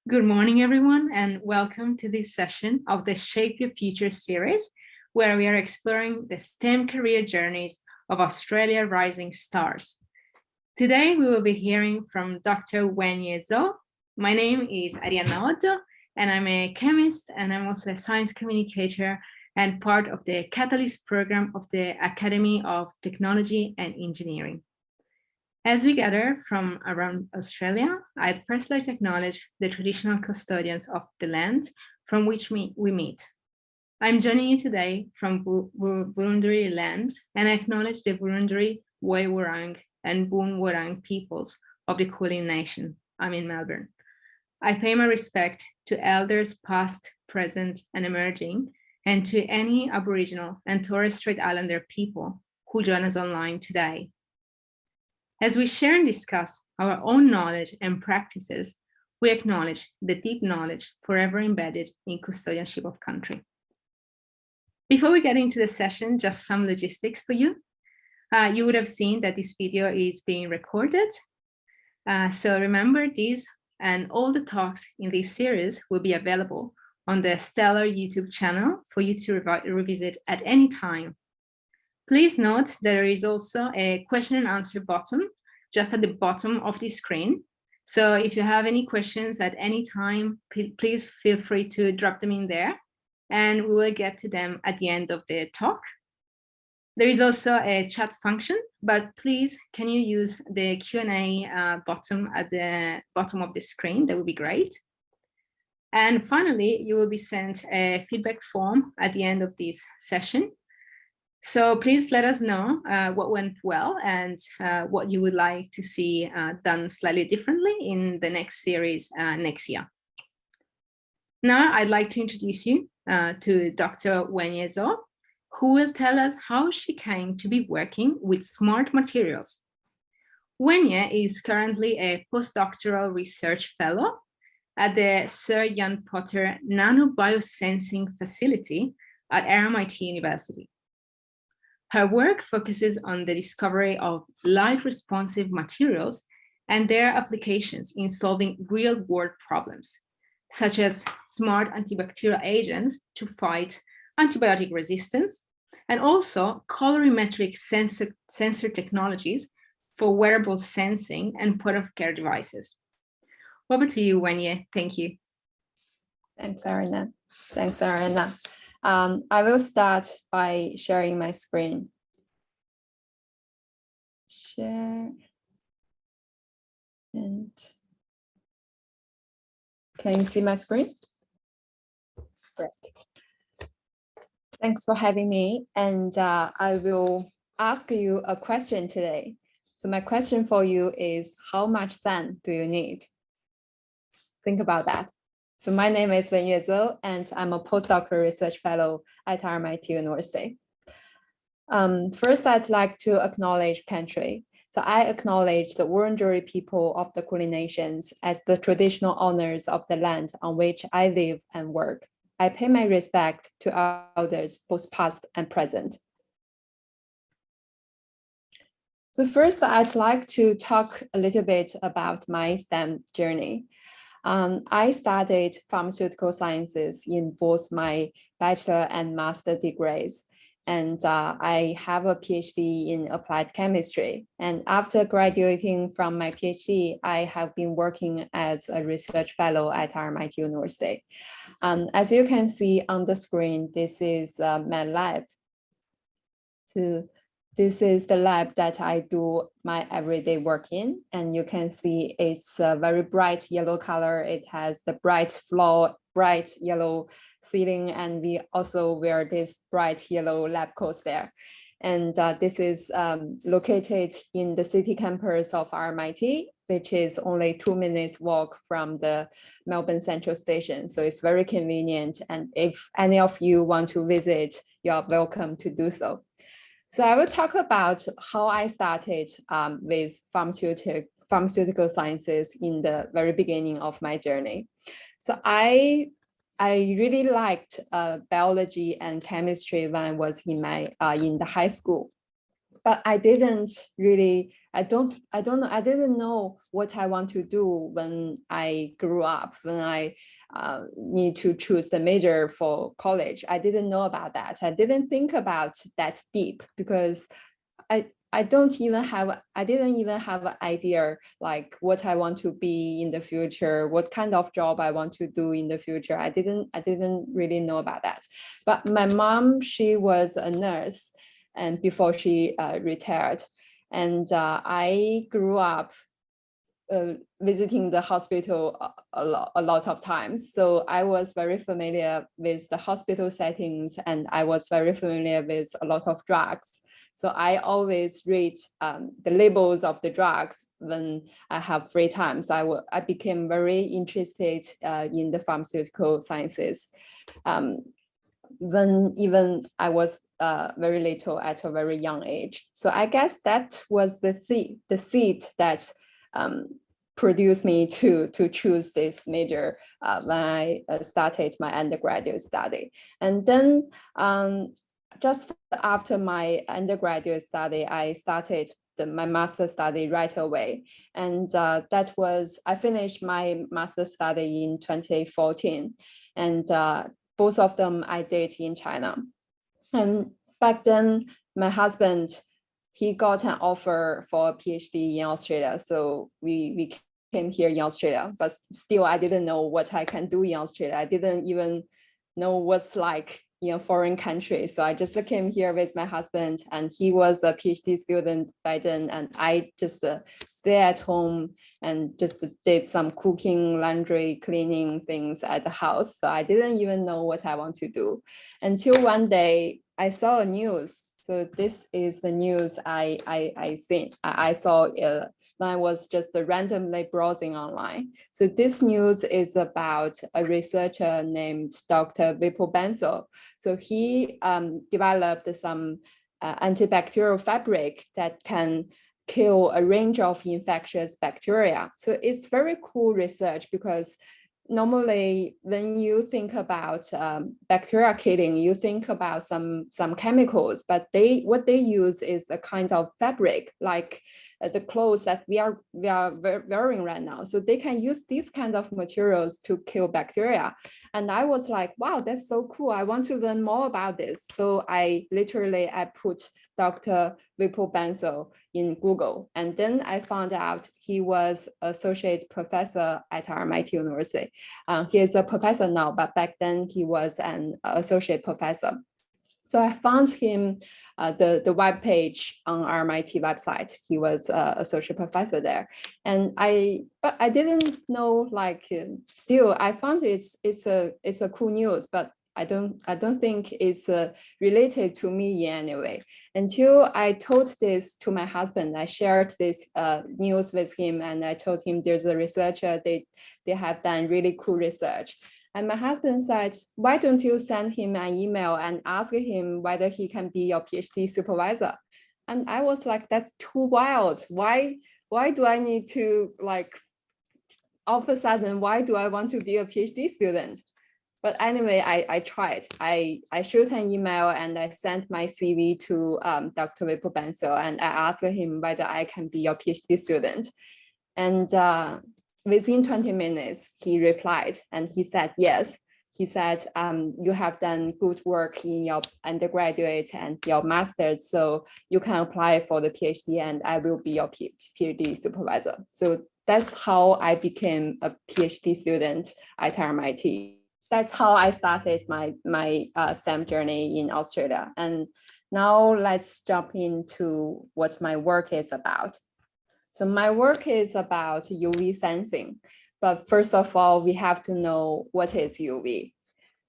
Good morning, everyone, and welcome to this session of the Shape Your Future series, where we are exploring the STEM career journeys of Australia rising stars. Today, we will be hearing from Dr. Wenyue Zou. My name is Ariana Otto, and I'm a chemist, and I'm also a science communicator and part of the Catalyst program of the Academy of Technology and Engineering. As we gather from around Australia, I'd first like to acknowledge the traditional custodians of the land from which we meet. I'm joining you today from Wurundjeri land, and I acknowledge the Wurundjeri, Woiwurrung, and Boonwurrung peoples of the Kulin Nation. I'm in Melbourne. I pay my respect to elders past, present, and emerging, and to any Aboriginal and Torres Strait Islander people who join us online today. As we share and discuss our own knowledge and practices, we acknowledge the deep knowledge forever embedded in custodianship of country. Before we get into the session, just some logistics for you. You would have seen that this video is being recorded. So remember, these and all the talks in this series will be available on the STELR YouTube channel for you to revisit at any time. Please note there is also a question and answer button just at the bottom of the screen. So if you have any questions at any time, please feel free to drop them in there and we will get to them at the end of the talk. There is also a chat function, but please, can you use the Q&A button at the bottom of the screen? That would be great. And finally, you will be sent a feedback form at the end of this session. So please let us know what went well and what you would like to see done slightly differently in the next series next year. Now I'd like to introduce you to Dr. Wenyue Zou, who will tell us how she came to be working with smart materials. Wenyue is currently a postdoctoral research fellow at the Sir Ian Potter Nanobiosensing Facility at RMIT University. Her work focuses on the discovery of light-responsive materials and their applications in solving real-world problems, such as smart antibacterial agents to fight antibiotic resistance, and also colorimetric sensor technologies for wearable sensing and point-of-care devices. Over to you, Wenyue. Thank you. Thanks, Ariana. I will start by sharing my screen. Share. And can you see my screen? Great. Thanks for having me. And I will ask you a question today. So my question for you is, how much sun do you need? Think about that. So my name is Wenyue Zou, and I'm a postdoctoral research fellow at RMIT University. First, I'd like to acknowledge country. So I acknowledge the Wurundjeri people of the Kulin Nations as the traditional owners of the land on which I live and work. I pay my respect to elders, both past and present. So first, I'd like to talk a little bit about my STEM journey. I studied pharmaceutical sciences in both my bachelor and master degrees, and I have a PhD in applied chemistry. And after graduating from my PhD, I have been working as a research fellow at RMIT University. As you can see on the screen, this is my lab. So this is the lab that I do my everyday work in, and you can see it's a very bright yellow color. It has the bright floor, bright yellow ceiling, and we also wear this bright yellow lab coats there. And this is located in the city campus of RMIT, which is only 2 minutes walk from the Melbourne Central Station. So it's very convenient. And if any of you want to visit, you are welcome to do so. So I will talk about how I started with pharmaceutical sciences in the very beginning of my journey. So I really liked biology and chemistry when I was in the high school. but I didn't really, I don't know, I didn't know what I want to do when I grew up, when I need to choose the major for college. I didn't know about that. I didn't think about that deep because I didn't even have an idea like what I want to be in the future, what kind of job I want to do in the future. I didn't really know about that. But my mom, she was a nurse, and before she retired, and I grew up visiting the hospital a lot of times. So I was very familiar with the hospital settings, and I was very familiar with a lot of drugs. So I always read the labels of the drugs when I have free time. So I became very interested in the pharmaceutical sciences when even I was very little, at a very young age. So I guess that was the seed that produced me to choose this major when I started my undergraduate study. And then just after my undergraduate study, I started my master's study right away. And I finished my master's study in 2014. And both of them I did in China. And back then, my husband, he got an offer for a PhD in Australia. So we came here in Australia, but still I didn't know what I can do in Australia. I didn't even know what's like in a foreign country. So I just came here with my husband, and he was a PhD student by then. And I just stay at home and just did some cooking, laundry, cleaning things at the house. So I didn't even know what I want to do until one day I saw a news. So this is the news I saw when I was just randomly browsing online. So this news is about a researcher named Dr. Benzo. So he developed some antibacterial fabric that can kill a range of infectious bacteria. So it's very cool research, because normally when you think about bacteria killing, you think about some chemicals, but what they use is a kind of fabric, like the clothes that we are wearing right now. So they can use these kind of materials to kill bacteria. And I was like, wow, that's so cool. I want to learn more about this. So I put Dr. Benzo in Google. And then I found out he was associate professor at MIT University. He is a professor now, but back then he was an associate professor. So I found him the web page on MIT website. He was an associate professor there, and but I didn't know, like, still I found it's a cool news, but I don't think it's related to me in any way. Until I told this to my husband, I shared this news with him, and I told him there's a researcher, they have done really cool research. And my husband said, why don't you send him an email and ask him whether he can be your PhD supervisor? And I was like, that's too wild. Why do I need to, like, all of a sudden, why do I want to be a PhD student? But anyway, I tried. I shot an email and I sent my CV to Dr. Benzo, and I asked him whether I can be your PhD student. And within 20 minutes, he replied, and he said yes. He said, you have done good work in your undergraduate and your master's, so you can apply for the PhD and I will be your PhD supervisor. So that's how I became a PhD student at MIT. That's how I started my STEM journey in Australia. And now let's jump into what my work is about. So my work is about UV sensing. But first of all, we have to know what is UV.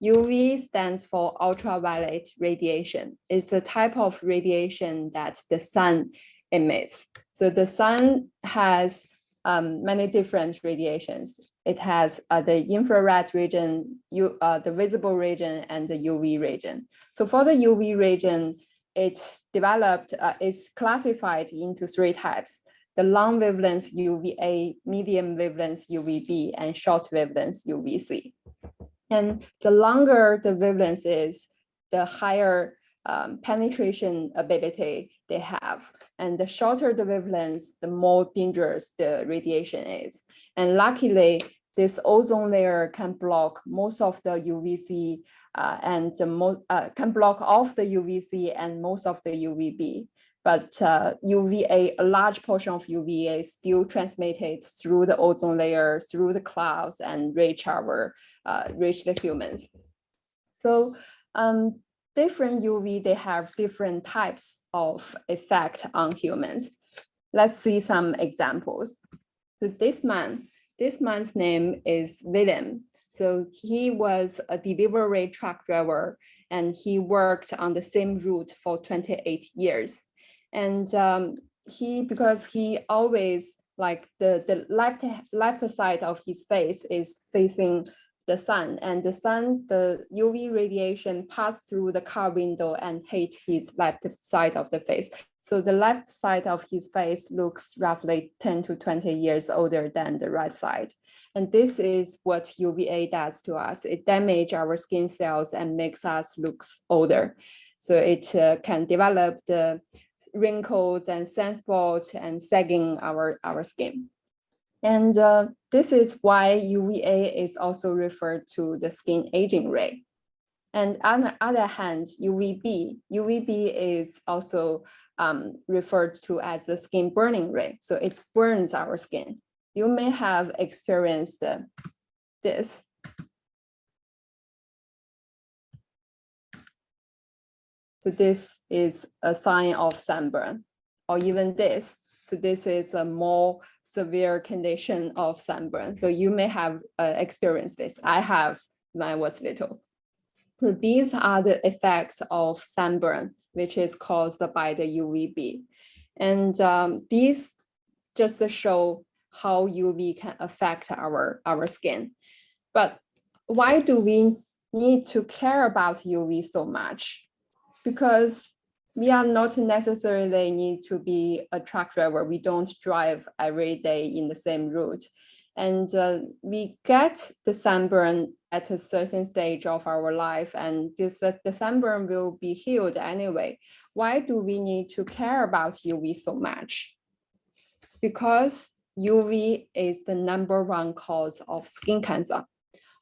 UV stands for ultraviolet radiation. It's the type of radiation that the sun emits. So the sun has many different radiations. It has the infrared region, the visible region, and the UV region. So for the UV region, it's classified into three types: the long wavelength UVA, medium wavelength UVB, and short wavelength UVC. And the longer the wavelength is, the higher penetration ability they have. And the shorter the wavelengths, the more dangerous the radiation is. And luckily, this ozone layer can block most of the UVC and can block off the UVC and most of the UVB. But UVA, a large portion of UVA still transmitted through the ozone layer, through the clouds, and reach the humans. So different UV, they have different types of effect on humans. Let's see some examples. So this man's name is William. So he was a delivery truck driver, and he worked on the same route for 28 years. And because he always, like the left side of his face is facing the sun, and the UV radiation passed through the car window and hit his left side of the face. So the left side of his face looks roughly 10 to 20 years older than the right side. And this is what UVA does to us. It damages our skin cells and makes us look older. So it can develop the wrinkles and sunspots and sagging our skin. And this is why UVA is also referred to the skin aging ray. And on the other hand, UVB is also referred to as the skin burning ray. So it burns our skin. You may have experienced this. So this is a sign of sunburn, or even this. So this is a more severe condition of sunburn. So you may have experienced this. I have when I was little. So these are the effects of sunburn, which is caused by the UVB. And these just to show how UV can affect our skin. But why do we need to care about UV so much? Because we are not necessarily need to be a truck driver. We don't drive every day in the same route. And we get the sunburn at a certain stage of our life, and the sunburn will be healed anyway. Why do we need to care about UV so much? Because UV is the #1 cause of skin cancer.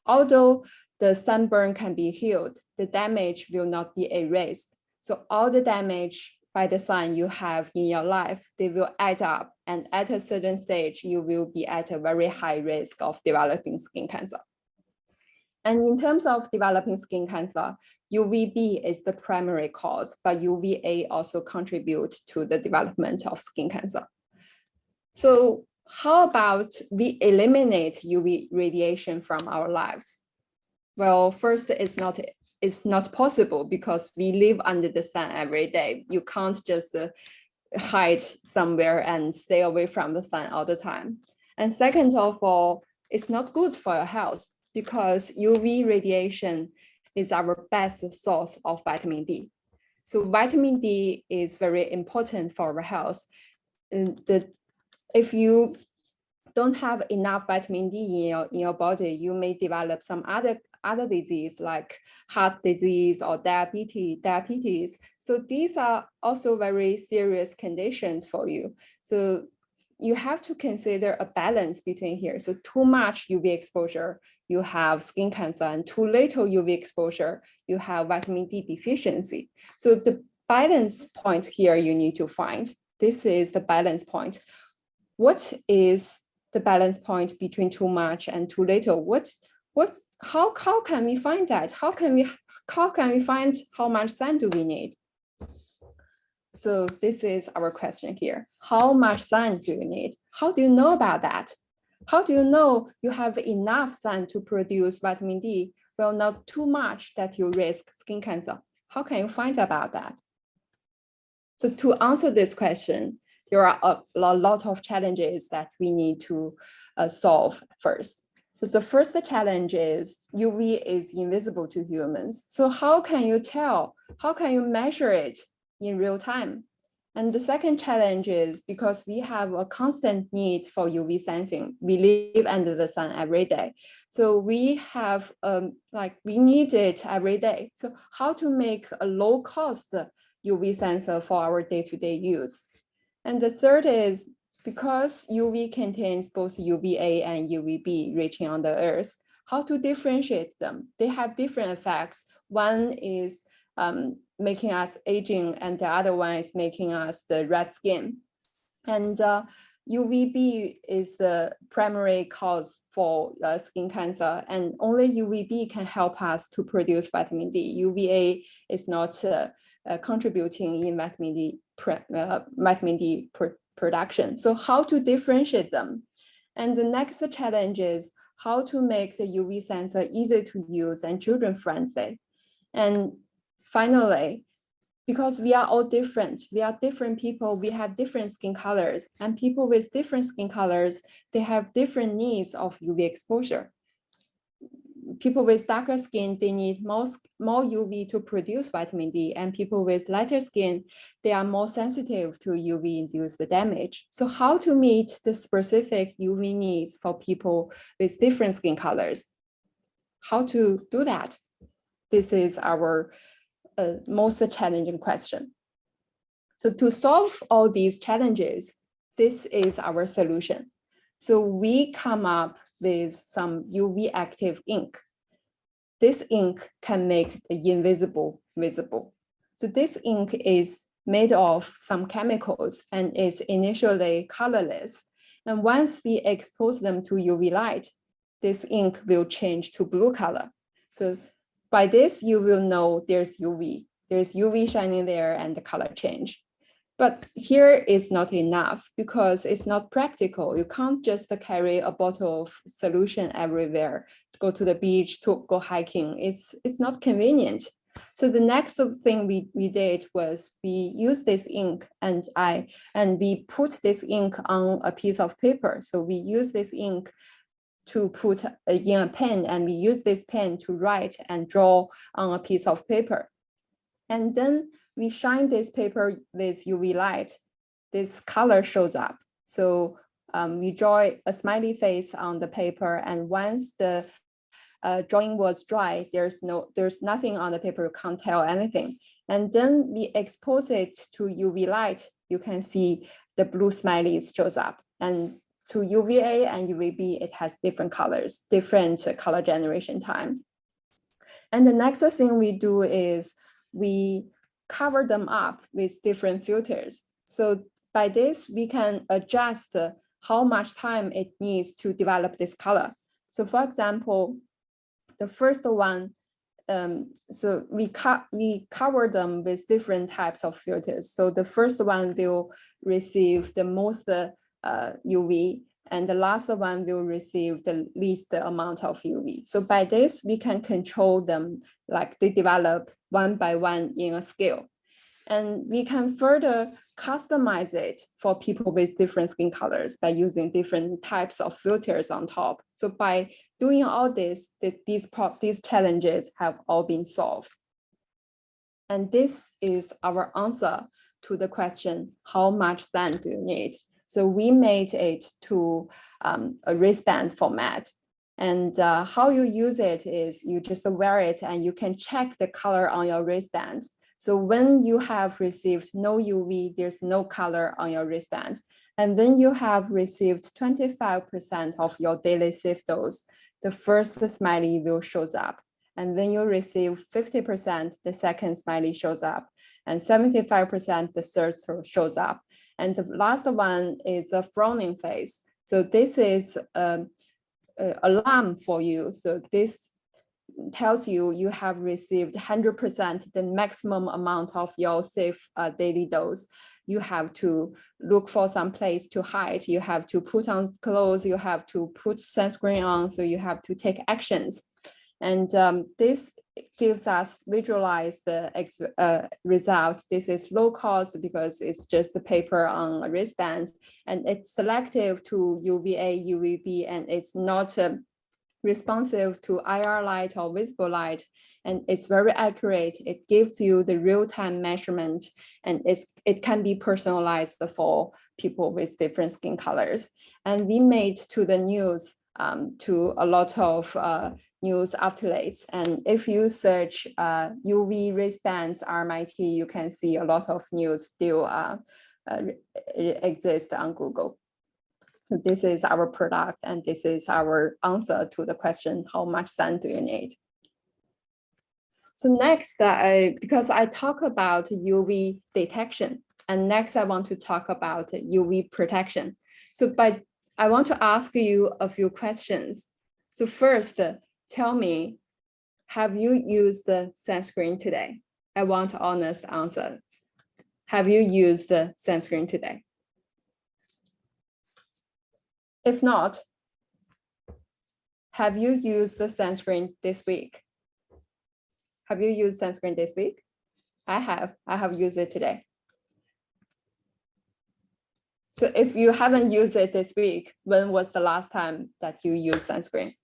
Although the sunburn can be healed, the damage will not be erased. So all the damage by the sun you have in your life, they will add up. And at a certain stage, you will be at a very high risk of developing skin cancer. And in terms of developing skin cancer, UVB is the primary cause, but UVA also contributes to the development of skin cancer. So how about we eliminate UV radiation from our lives? Well, first, it's not possible because we live under the sun every day. You can't just hide somewhere and stay away from the sun all the time. And second of all, it's not good for your health because UV radiation is our best source of vitamin D. So vitamin D is very important for our health. If you don't have enough vitamin D in your body, you may develop some other disease like heart disease or diabetes. So these are also very serious conditions for you. So you have to consider a balance between here. So too much UV exposure, you have skin cancer, and too little UV exposure, you have vitamin D deficiency. So the balance point here you need to find. This is the balance point. What is the balance point between too much and too little? How can we find that? How can we find how much sun do we need? So this is our question here. How much sun do you need? How do you know about that? How do you know you have enough sun to produce vitamin D? Well, not too much that you risk skin cancer. How can you find about that? So to answer this question, there are a lot of challenges that we need to solve first. So the first challenge is UV is invisible to humans. So how can you tell? How can you measure it in real time? And the second challenge is because we have a constant need for UV sensing. We live under the sun every day. So we have, we need it every day. So how to make a low cost UV sensor for our day-to-day use? And the third is because UV contains both UVA and UVB reaching on the Earth, how to differentiate them? They have different effects. One is making us aging, and the other one is making us the red skin. And UVB is the primary cause for skin cancer, and only UVB can help us to produce vitamin D. UVA is not contributing in vitamin D production. So how to differentiate them? And the next challenge is how to make the UV sensor easy to use and children-friendly. And finally, because we are all different, we are different people, we have different skin colors, and people with different skin colors, they have different needs of UV exposure. People with darker skin, they need more UV to produce vitamin D, and people with lighter skin, they are more sensitive to UV-induced damage. So how to meet the specific UV needs for people with different skin colors? How to do that? This is our most challenging question. So to solve all these challenges, this is our solution. So we come up with some UV active ink. This ink can make the invisible visible. So this ink is made of some chemicals and is initially colorless. And once we expose them to UV light, this ink will change to blue color. So by this, you will know there's UV. There's UV shining there and the color change. But here is not enough because it's not practical. You can't just carry a bottle of solution everywhere, go to the beach, to go hiking. It's not convenient. So the next thing we did was we used this ink and we put this ink on a piece of paper. So we use this ink to put in a pen, and we use this pen to write and draw on a piece of paper. And then we shine this paper with UV light. This color shows up. So we draw a smiley face on the paper, and once the drawing was dry, there's nothing on the paper, you can't tell anything. And then we expose it to UV light, you can see the blue smiley shows up. And to UVA and UVB, it has different colors, different color generation time. And the next thing we do is we cover them up with different filters. So by this, we can adjust how much time it needs to develop this color. So for example, the first one, so we cover them with different types of filters. So the first one will receive the most UV, and the last one will receive the least amount of UV. So by this, we can control them, like they develop one by one in a scale. And we can further customize it for people with different skin colors by using different types of filters on top. So by doing all this, these challenges have all been solved. And this is our answer to the question, how much sand do you need? So we made it to a wristband format. And how you use it is you just wear it and you can check the color on your wristband. So when you have received no UV, there's no color on your wristband. And when you have received 25% of your daily safe dose, the first smiley will shows up. And when you receive 50%, the second smiley shows up. And 75%, the third shows up. And the last one is a frowning face. So this is an alarm for you. So this tells you you have received 100% the maximum amount of your safe daily dose. You have to look for some place to hide. You have to put on clothes. You have to put sunscreen on. So you have to take actions. And this gives us visualize the result. This is low cost because it's just a paper on a wristband, and it's selective to UVA, UVB, and it's not responsive to IR light or visible light. and it's very accurate. It gives you the real-time measurement, and it can be personalized for people with different skin colors. And we made to the news to a lot of news outlets. And if you search UV wristbands RMIT, you can see a lot of news still exist on Google. So this is our product, and this is our answer to the question, how much sun do you need? So next, because I talk about UV detection, and next I want to talk about UV protection. So I want to ask you a few questions. So first, tell me, have you used the sunscreen today? I want honest answer. Have you used the sunscreen today? If not, have you used the sunscreen this week? Have you used sunscreen this week? I have used it today. So if you haven't used it this week, when was the last time that you used sunscreen?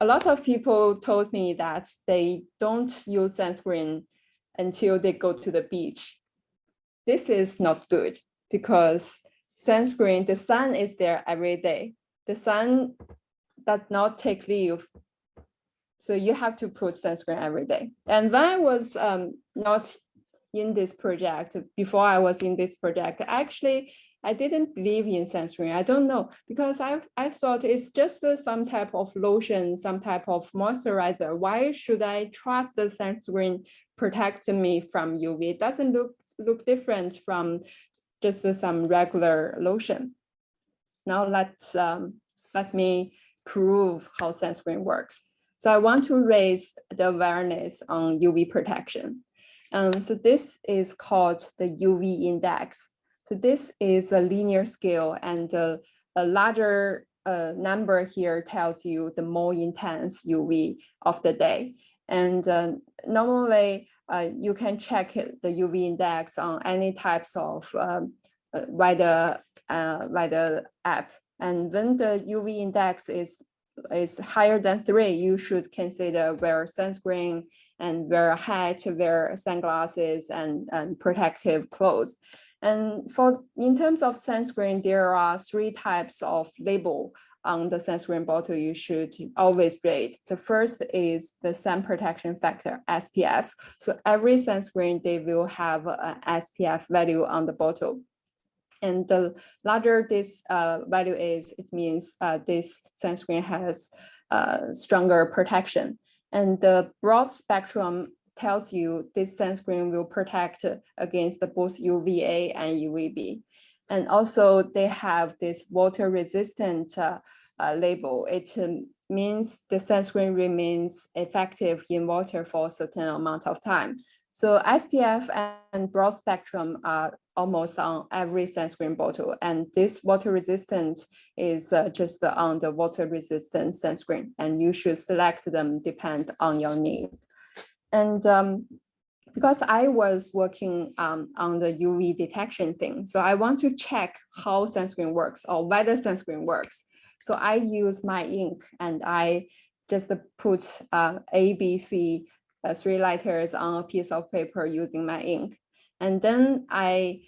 A lot of people told me that they don't use sunscreen until they go to the beach. This is not good because sunscreen, the sun is there every day. The sun does not take leave. So you have to put sunscreen every day. And when I was not in this project, before I was in this project, actually, I didn't believe in sunscreen. I don't know, because I thought it's just some type of lotion, some type of moisturizer. Why should I trust the sunscreen protect me from UV? It doesn't look different from just some regular lotion. Now let me prove how sunscreen works. So I want to raise the awareness on UV protection. So this is called the UV index. So this is a linear scale, and a larger number here tells you the more intense UV of the day. And normally you can check the UV index on any types of weather app. And when the UV index is higher than 3, you should consider wear sunscreen and wear a hat, wear sunglasses, and protective clothes. And in terms of sunscreen, there are 3 types of label on the sunscreen bottle you should always read. The first is the sun protection factor, SPF. So every sunscreen, they will have an SPF value on the bottle. And the larger this value is, it means this sunscreen has stronger protection. And the broad spectrum tells you this sunscreen will protect against both UVA and UVB. And also they have this water resistant label. It means the sunscreen remains effective in water for a certain amount of time. So SPF and broad spectrum are almost on every sunscreen bottle. And this water resistant is just on the water resistant sunscreen. And you should select them depend on your need. And because I was working on the UV detection thing, so I want to check how sunscreen works or whether sunscreen works. So I use my ink, and I just put A, B, C, 3 letters on a piece of paper using my ink. And then I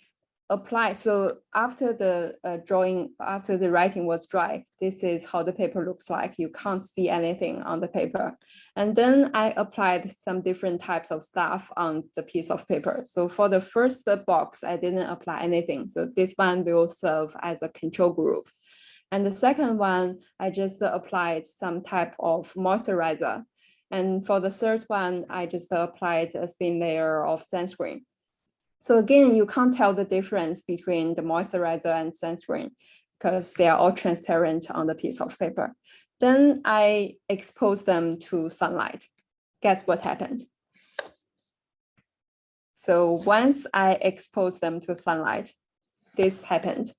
apply. So after the after the writing was dry, this is how the paper looks like. You can't see anything on the paper. And then I applied some different types of stuff on the piece of paper. So for the first box, I didn't apply anything. So this one will serve as a control group. And the second one, I just applied some type of moisturizer. And for the third one, I just applied a thin layer of sunscreen. So again, you can't tell the difference between the moisturizer and sunscreen because they are all transparent on the piece of paper. Then I exposed them to sunlight. Guess what happened? So once I exposed them to sunlight, this happened.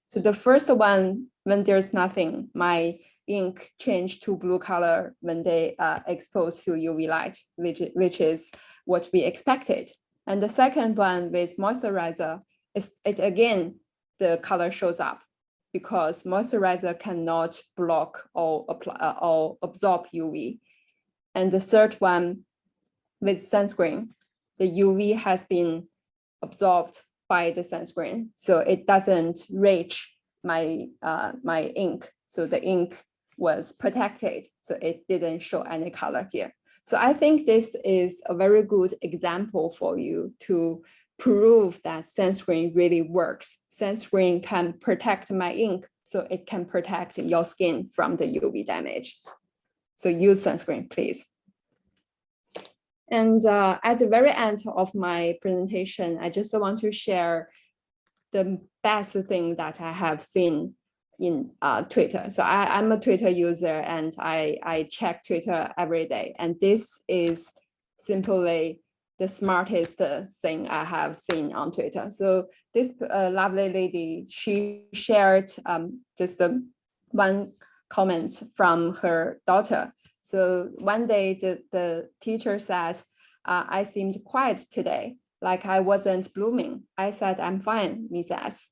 So the first one, when there's nothing, my ink changed to blue color when they exposed to UV light, which is what we expected. And the second one with moisturizer, it again, the color shows up. because moisturizer cannot block or apply or absorb UV. And the third one, with sunscreen, the UV has been absorbed by the sunscreen, so it doesn't reach my my ink. So the ink was protected, so it didn't show any color here. So I think this is a very good example for you to prove that sunscreen really works. Sunscreen can protect my ink, so it can protect your skin from the UV damage. So use sunscreen, please. And at the very end of my presentation, I just want to share the best thing that I have seen in Twitter. So I'm a Twitter user, and I check Twitter every day. And this is simply the smartest thing I have seen on Twitter. So this lovely lady, she shared just one comment from her daughter. So one day the teacher said, I seemed quiet today, like I wasn't blooming. I said, I'm fine, Mrs.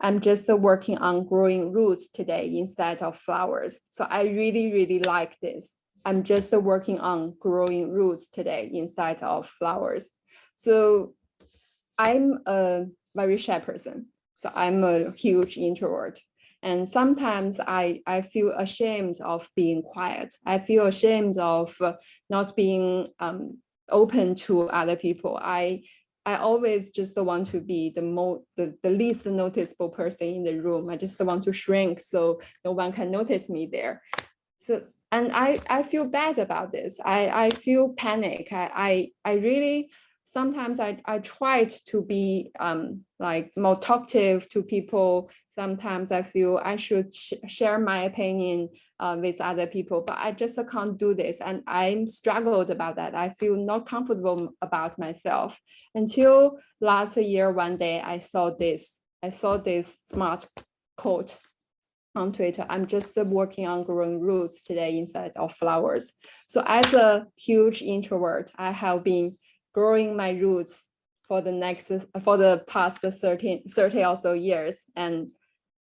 I'm just working on growing roots today instead of flowers. So I really, really like this. I'm just working on growing roots today instead of flowers. So I'm a very shy person. So I'm a huge introvert. And sometimes I feel ashamed of being quiet. I feel ashamed of not being open to other people. I always just want to be the least noticeable person in the room. I just want to shrink so no one can notice me there. So, and I feel bad about this. I feel panic. I really, sometimes I tried to be like more talkative to people. Sometimes I feel I should share my opinion with other people, but I just can't do this. And I'm struggled about that. I feel not comfortable about myself until last year, one day I saw this smart quote on Twitter. I'm just working on growing roots today instead of flowers. So as a huge introvert, I have been growing my roots for the past 30 or so years. And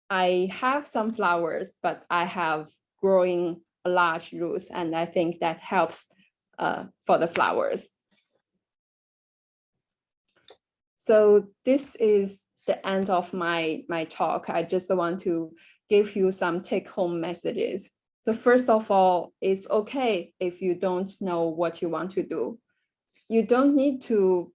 I have some flowers, but I have growing large roots. And I think that helps for the flowers. So this is the end of my talk. I just want to give you some take-home messages. So first of all, it's okay if you don't know what you want to do. You don't need to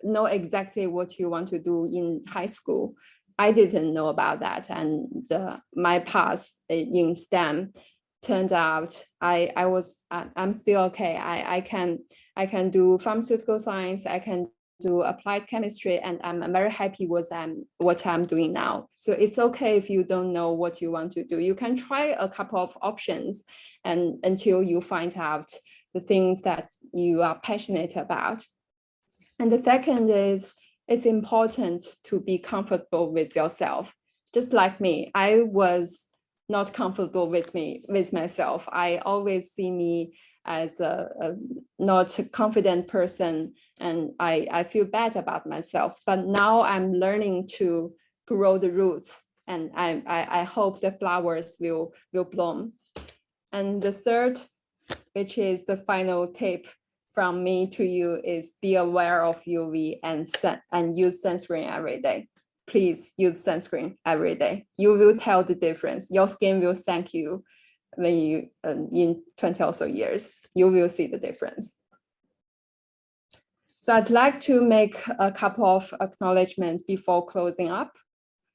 know exactly what you want to do in high school. I didn't know about that, and my path in STEM turned out I'm still okay. I can do pharmaceutical science. I can do applied chemistry, and I'm very happy with what I'm doing now. So it's okay if you don't know what you want to do. You can try a couple of options and until you find out the things that you are passionate about. And the second is, it's important to be comfortable with yourself. Just like me, I was not comfortable with myself. I always see me as a not confident person, and I feel bad about myself. But now I'm learning to grow the roots, and I hope the flowers will bloom. And the third, which is the final tip from me to you, is be aware of UV and use sunscreen every day. Please use sunscreen every day. You will tell the difference. Your skin will thank you when you, in 20 or so years, you will see the difference. So I'd like to make a couple of acknowledgements before closing up.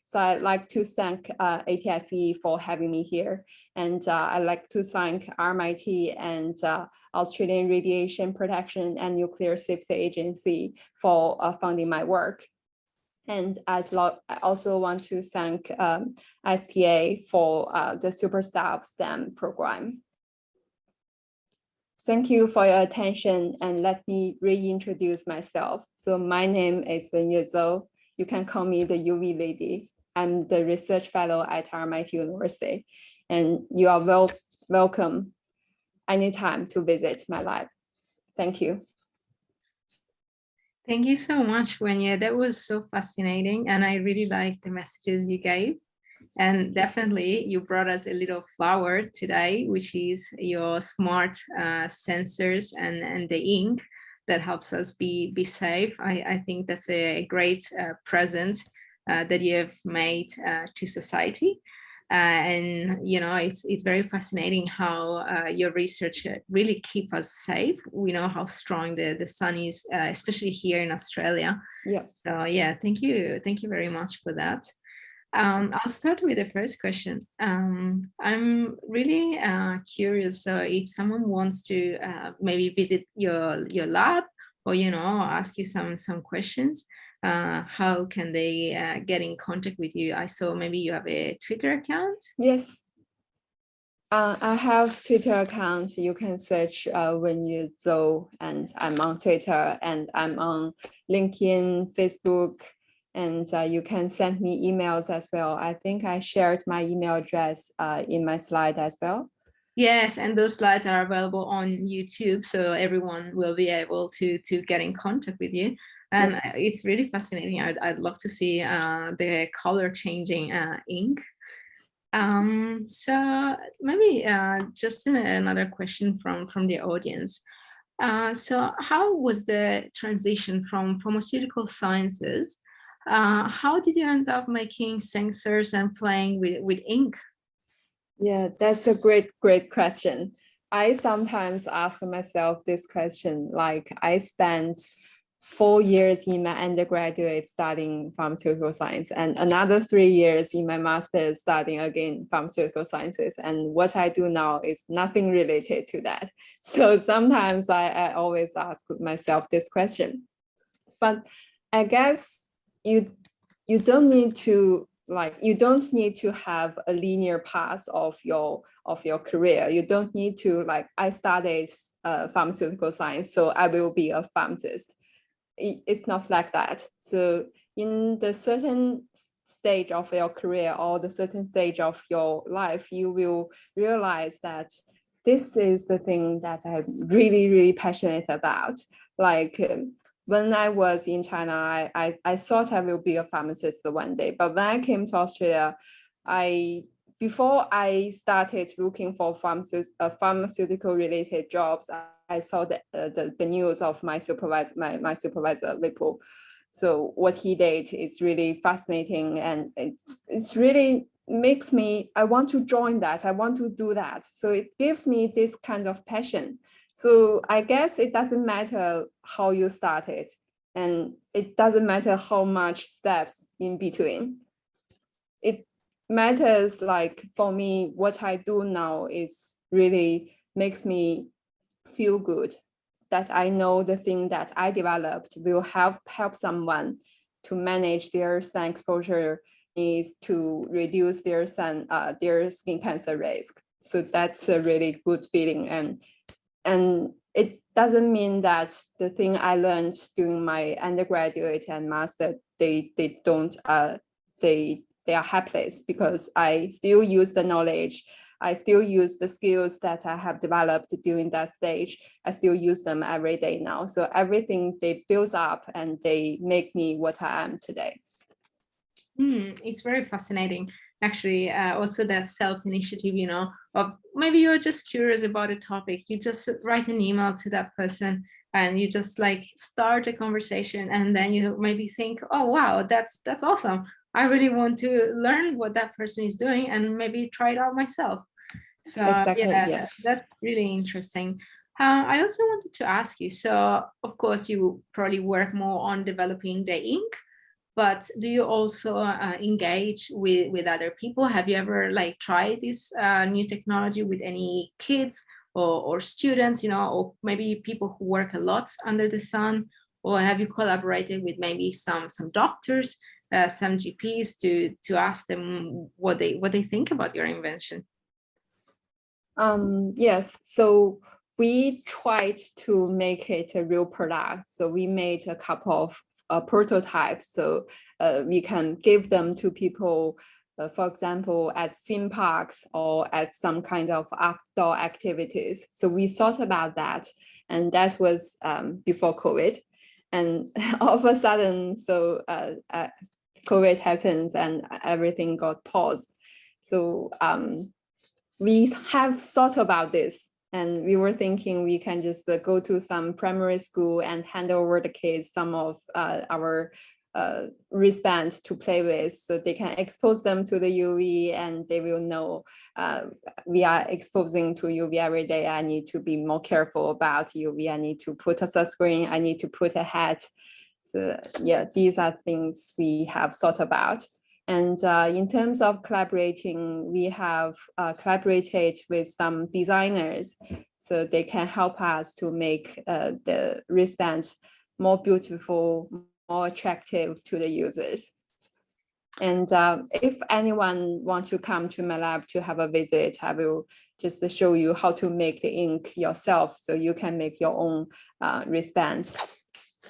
So I'd like to thank ATSE for having me here. And I'd like to thank RMIT and Australian Radiation Protection and Nuclear Safety Agency for funding my work. And I also want to thank STA for the Superstar STEM program. Thank you for your attention, and let me reintroduce myself. So my name is Wenyue Zou. You can call me the UV lady. I'm the research fellow at RMIT University, and you are welcome anytime to visit my lab. Thank you. Thank you so much, Wenyue. That was so fascinating, and I really liked the messages you gave. And definitely you brought us a little flower today, which is your smart sensors and the ink that helps us be safe. I think that's a great present that you have made to society. And it's very fascinating how your research really keep us safe. We know how strong the sun is, especially here in Australia. Yeah. So yeah, thank you very much for that. I'll start with the first question. I'm really curious. So if someone wants to maybe visit your lab, or ask you some questions, how can they get in contact with you? I saw maybe you have a Twitter account. Yes. I have Twitter account. You can search Wenyue Zou, and I'm on Twitter, and I'm on LinkedIn, Facebook, and you can send me emails as well. I think I shared my email address in my slide as well. Yes, and those slides are available on YouTube, so everyone will be able to get in contact with you. And yes, it's really fascinating. I'd love to see the color changing ink. So maybe just another question from the audience. So how was the transition from pharmaceutical sciences? How did you end up making sensors and playing with ink? Yeah, that's a great question. I sometimes ask myself this question, like I spent 4 years in my undergraduate studying pharmaceutical science and another 3 years in my master's studying again pharmaceutical sciences. And what I do now is nothing related to that. So sometimes I always ask myself this question. But I guess you don't need to have a linear path of your career. You don't need to I studied pharmaceutical science, so I will be a pharmacist. It's not like that. So in the certain stage of your career or the certain stage of your life, you will realize that this is the thing that I'm really passionate about. When I was in China, I thought I will be a pharmacist one day. But when I came to Australia, before I started looking for pharmaceutical related jobs, I saw the news of my supervisor, my supervisor, Lippo. So what he did is really fascinating, and it's really makes me, I want to join that. I want to do that. So it gives me this kind of passion. So I guess it doesn't matter how you started, and it doesn't matter how much steps in between. It matters, for me, what I do now is really makes me feel good, that I know the thing that I developed will help someone to manage their sun exposure needs, to reduce their skin cancer risk. So that's a really good feeling. And it doesn't mean that the thing I learned during my undergraduate and master, they are helpless, because I still use the knowledge. I still use the skills that I have developed during that stage. I still use them every day now. So everything, they build up and they make me what I am today. It's very fascinating. Actually, also that self-initiative, of maybe you're just curious about a topic, you just write an email to that person and you just start a conversation, and then you maybe think, oh wow, that's awesome. I really want to learn what that person is doing and maybe try it out myself. So exactly, yeah. That's really interesting. I also wanted to ask you, so of course you probably work more on developing the ink, but do you also engage with other people? Have you ever tried this new technology with any kids or students, or maybe people who work a lot under the sun? Or have you collaborated with maybe some doctors, some GPs to ask them what they think about your invention? Yes, so we tried to make it a real product. So we made a couple of prototypes, so we can give them to people, for example, at theme parks or at some kind of outdoor activities. So we thought about that, and that was before COVID. And all of a sudden, so COVID happens and everything got paused. So we have thought about this, and we were thinking we can just go to some primary school and hand over the kids some of our wristband to play with, so they can expose them to the UV, and they will know we are exposing to UV every day. I need to be more careful about UV. I need to put a sunscreen. I need to put a hat. So yeah, these are things we have thought about. And in terms of collaborating, we have collaborated with some designers, so they can help us to make the wristband more beautiful, more attractive to the users. And if anyone wants to come to my lab to have a visit, I will just show you how to make the ink yourself, so you can make your own wristband.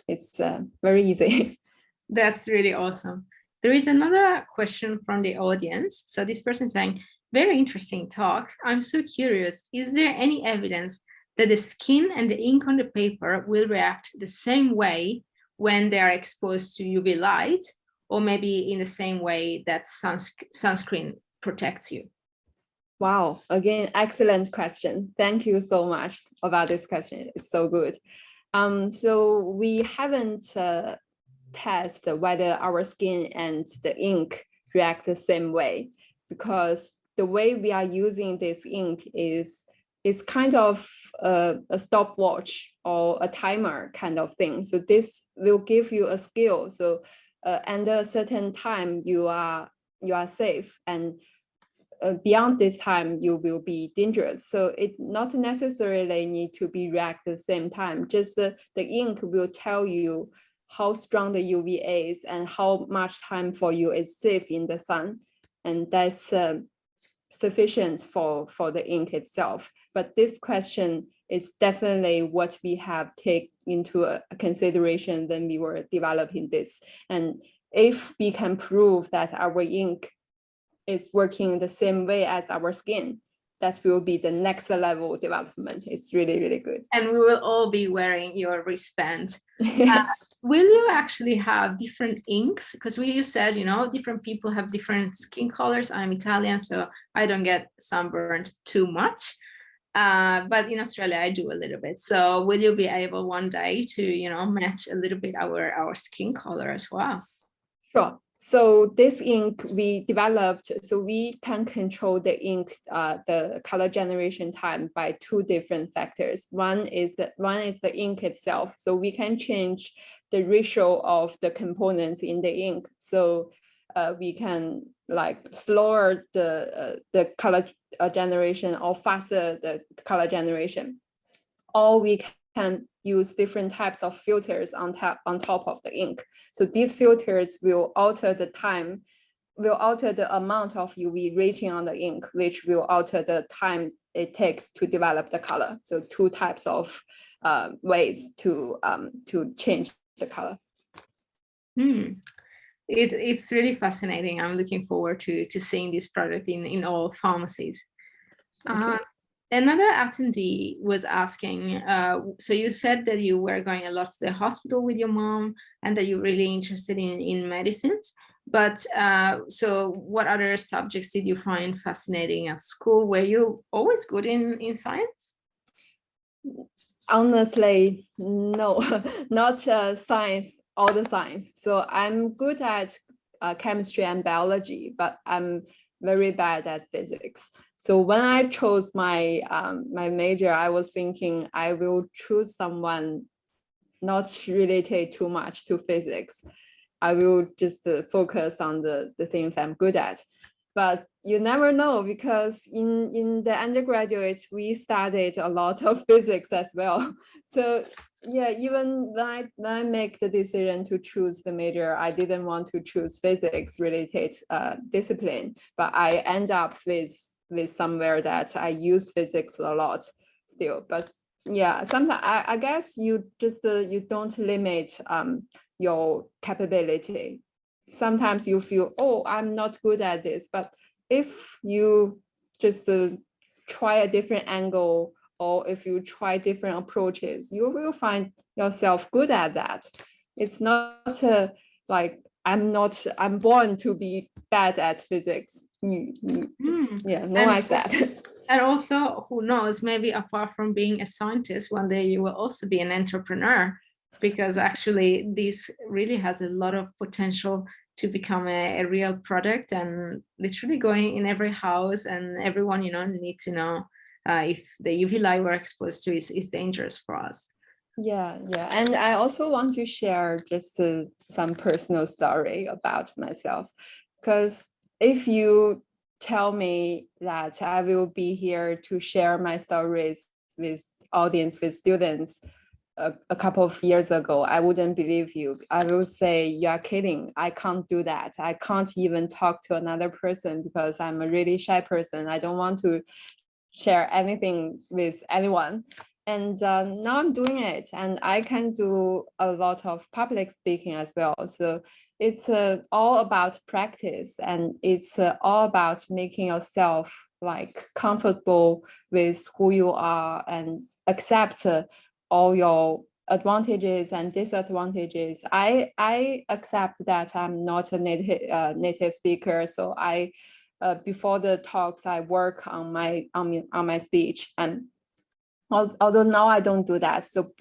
It's very easy. That's really awesome. There is another question from the audience. So this person is saying, very interesting talk. I'm so curious, is there any evidence that the skin and the ink on the paper will react the same way when they are exposed to UV light, or maybe in the same way that sunscreen protects you? Wow, again, excellent question. Thank you so much about this question. It's so good. So we haven't tested whether our skin and the ink react the same way, because the way we are using this ink is kind of a stopwatch or a timer kind of thing. So this will give you a skill. So under a certain time, you are safe, and beyond this time, you will be dangerous. So it not necessarily need to be react at the same time. Just the ink will tell you how strong the UV is and how much time for you is safe in the sun. And that's sufficient for the ink itself. But this question is definitely what we have taken into a consideration when we were developing this. And if we can prove that our ink is working the same way as our skin, that will be the next level development. It's really, really good. And we will all be wearing your wristband. Will you actually have different inks? Because you said, different people have different skin colors. I'm Italian, so I don't get sunburned too much. But in Australia, I do a little bit. So will you be able one day to, match a little bit our skin color as well? Sure. So this ink we developed, so we can control the ink, the color generation time by two different factors. One is the ink itself. So we can change the ratio of the components in the ink. So we can slower the color generation or faster the color generation. Or we can use different types of filters on top of the ink. So these filters will alter the time, will alter the amount of UV reaching on the ink, which will alter the time it takes to develop the color. So two types of ways to change the color. It's really fascinating. I'm looking forward to seeing this product in all pharmacies. Another attendee was asking, so you said that you were going a lot to the hospital with your mom and that you're really interested in medicines, but so what other subjects did you find fascinating at school? Were you always good in science? Honestly, no, not science, all the science. So I'm good at chemistry and biology, but I'm very bad at physics. So when I chose my my major, I was thinking I will choose someone not related too much to physics. I will just focus on the things I'm good at. But you never know, because in the undergraduate, we studied a lot of physics as well. So yeah, even when I make the decision to choose the major, I didn't want to choose physics related discipline, but I end up with somewhere that I use physics a lot still. But yeah, sometimes I guess you just you don't limit your capability. Sometimes you feel, oh, I'm not good at this, but if you just try a different angle, or if you try different approaches, you will find yourself good at that. It's not like I'm born to be bad at physics. Yeah, no one is that. And also, who knows, maybe apart from being a scientist, one day you will also be an entrepreneur, because actually this really has a lot of potential to become a real product and literally going in every house, and everyone, need to know if the UV light we're exposed to is dangerous for us. Yeah. And I also want to share just some personal story about myself, because if you tell me that I will be here to share my stories with audience, with students a couple of years ago, I wouldn't believe you. I will say, you're kidding. I can't do that. I can't even talk to another person because I'm a really shy person. I don't want to share anything with anyone. And now I'm doing it, and I can do a lot of public speaking as well. So it's all about practice, and it's all about making yourself like comfortable with who you are and accept all your advantages and disadvantages. I accept that I'm not a native speaker, so I before the talks I work on my speech, and although now I don't do that. So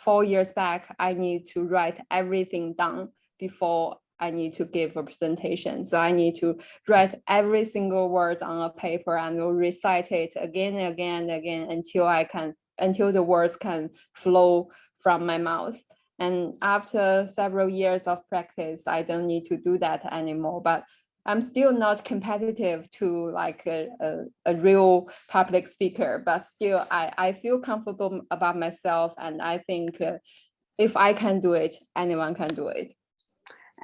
4 years back, I need to write everything down before I need to give a presentation. So I need to write every single word on a paper and will recite it again and again and again until the words can flow from my mouth. And after several years of practice, I don't need to do that anymore. But I'm still not competitive to like a real public speaker, but still I feel comfortable about myself. And I think if I can do it, anyone can do it.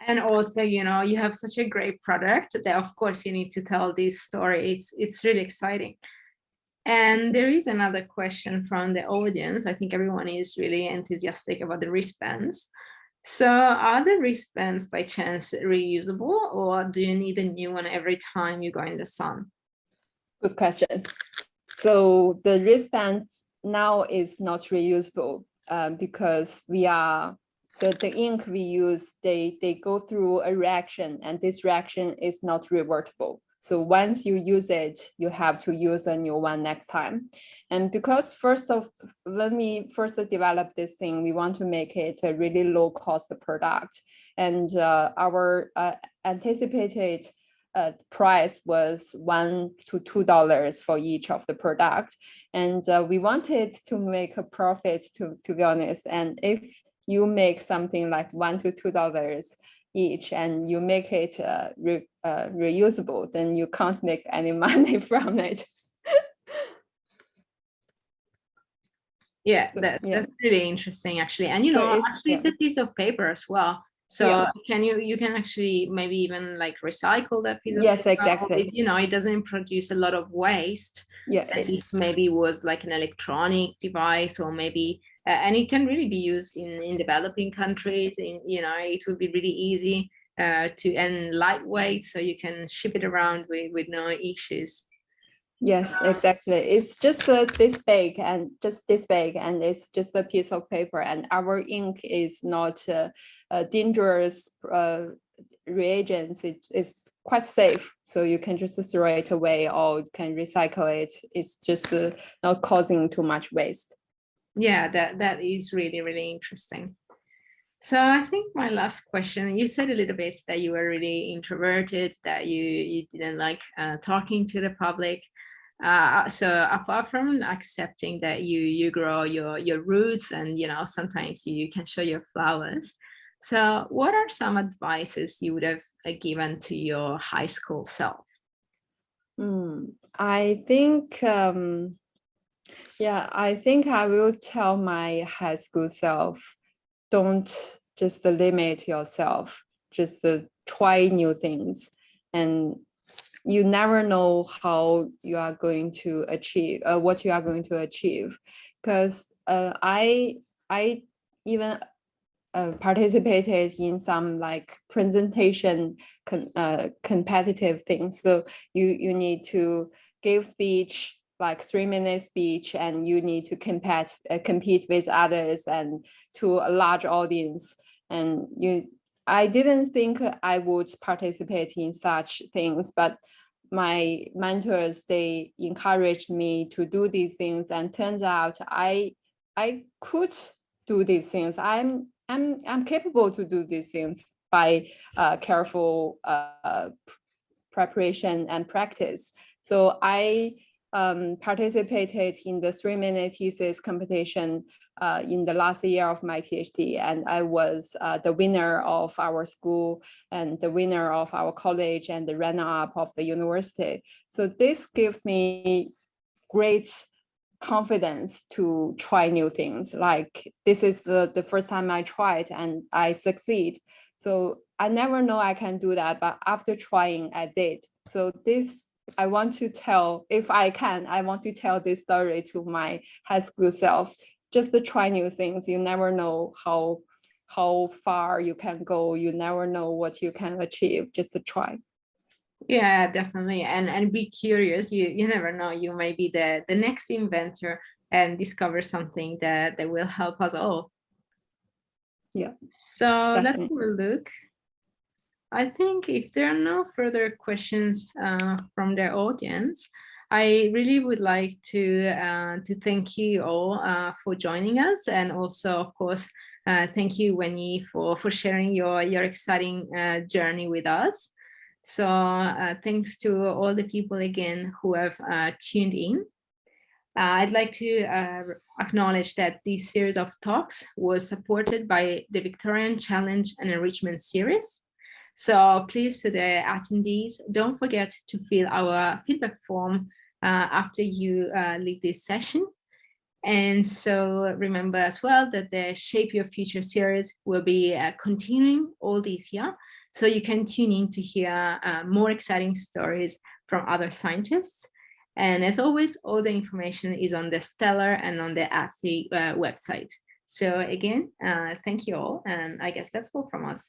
And also, you have such a great product that of course you need to tell this story. It's really exciting. And there is another question from the audience. I think everyone is really enthusiastic about the wristbands. So are the wristbands by chance reusable, or do you need a new one every time you go in the sun? Good question. So the wristband now is not reusable because the ink we use, they go through a reaction, and this reaction is not reversible. So once you use it, you have to use a new one next time. And because when we first developed this thing, we want to make it a really low cost product. And our anticipated price was $1 to $2 for each of the product. And we wanted to make a profit, to be honest. And if you make something like $1 to $2 each and you make it reusable, then you can't make any money from it. Yeah, that's really interesting, actually. And it's a piece of paper as well. So you can actually maybe even like recycle that piece of paper. Yes, exactly. It doesn't produce a lot of waste. Yeah, as if maybe it was like an electronic device, or maybe and it can really be used in developing countries. It would be really easy and lightweight, so you can ship it around with no issues. Yes, exactly. It's just this big, and it's just a piece of paper, and our ink is not dangerous reagents. It's quite safe, so you can just throw it away or you can recycle it. It's just not causing too much waste. Yeah, that is really, really interesting. So I think my last question, you said a little bit that you were really introverted, that you didn't like talking to the public. So apart from accepting that you grow your roots, and sometimes you can show your flowers, so what are some advices you would have given to your high school self? I think I think I will tell my high school self, don't just limit yourself, just try new things, and you never know how you are going to achieve what you are going to achieve. Because I even participated in some like presentation competitive things. So you need to give speech, like 3-minute speech, and you need to compete with others and to a large audience. And I didn't think I would participate in such things, but my mentors, they encouraged me to do these things, and turns out I could do these things. I'm capable to do these things by careful preparation and practice. So I participated in the 3-minute thesis competition in the last year of my PhD, and I was the winner of our school and the winner of our college and the runner-up of the university. So this gives me great confidence to try new things. Like this is the first time I tried and I succeed. So I never know I can do that, but after trying, I did. So this, I want to tell, if I can, I want to tell this story to my high school self. Just to try new things. You never know how far you can go. You never know what you can achieve. Just to try. Yeah, definitely. And be curious. You never know. You may be the next inventor and discover something that will help us all. Yeah. So definitely. let's have a look. I think if there are no further questions from the audience, I really would like to thank you all for joining us, and also, of course, thank you, Wenyue, for sharing your exciting journey with us. So thanks to all the people again who have tuned in. I'd like to acknowledge that this series of talks was supported by the Victorian Challenge and Enrichment Series. So please, to the attendees, don't forget to fill our feedback form after you leave this session. And so remember as well that the Shape Your Future series will be continuing all this year. So you can tune in to hear more exciting stories from other scientists. And as always, all the information is on the STELR and on the ATSI website. So again, thank you all. And I guess that's all from us.